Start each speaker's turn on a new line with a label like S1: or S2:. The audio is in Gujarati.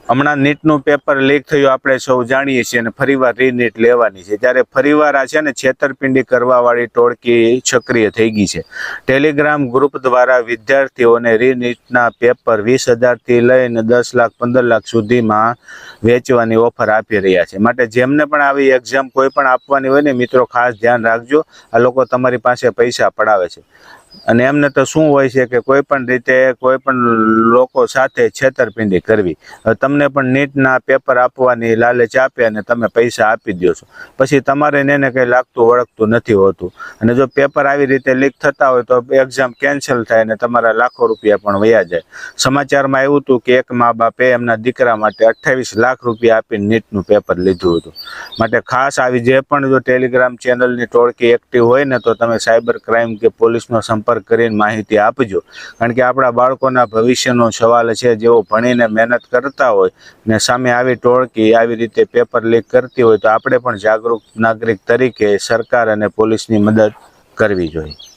S1: હમણાં નીટનું પેપર લીક થયું આપણે સૌ જાણીએ છીએ અને ફરીવાર રીનીટ લેવાની છે, ત્યારે ફરીવાર આ છે ને છેતરપિંડી કરવાવાળી ટોળકી સક્રિય થઈ ગઈ છે। ટેલિગ્રામ ગ્રુપ દ્વારા વિદ્યાર્થીઓને રીનીટના પેપર 20,000થી લઈને 10 લાખ 15 લાખ સુધીમાં વેચવાની ઓફર આપી રહ્યા છે। માટે જેમને પણ આવી એક્ઝામ કોઈ પણ આપવાની હોય ને મિત્રો, ખાસ ધ્યાન રાખજો, આ લોકો તમારી પાસે પૈસા પડાવે છે અને એમને તો શું હોય છે કે કોઈ પણ રીતે કોઈ પણ લોકો સાથે છેતરપિંડી કરવી। તમને પણ નીટના પેપર આપવાની લાલચ આપે અને તમે પૈસા આપી દો છો, પછી તમારે એને કંઈ લાગતું વળગતું નથી હોતું અને જો પેપર આવી રીતે લીક થતા હોય તો એક્ઝામ કેન્સલ થાય અને તમારા લાખો રૂપિયા પણ વયા જાય। સમાચારમાં આવ્યું હતું કે એક મા બાપે એમના દીકરા માટે 28 લાખ રૂપિયા આપીને નીટનું પેપર લીધું હતું। માટે ખાસ આવી જે પણ જો ટેલિગ્રામ ચેનલની ટોળકી એક્ટિવ હોય ને તો તમે સાયબર ક્રાઇમ કે પોલીસનો સંપર્ક કરીને માહિતી આપજો, કારણ કે આપણા બાળકોના ભવિષ્યનો સવાલ છે। જેઓ ભણીને મહેનત કરતા હોય ને સામે આવી ટોળકી આવી રીતે પેપર લીક કરતી હોય તો આપણે પણ જાગૃત નાગરિક તરીકે સરકાર અને પોલીસની મદદ કરવી જોઈએ।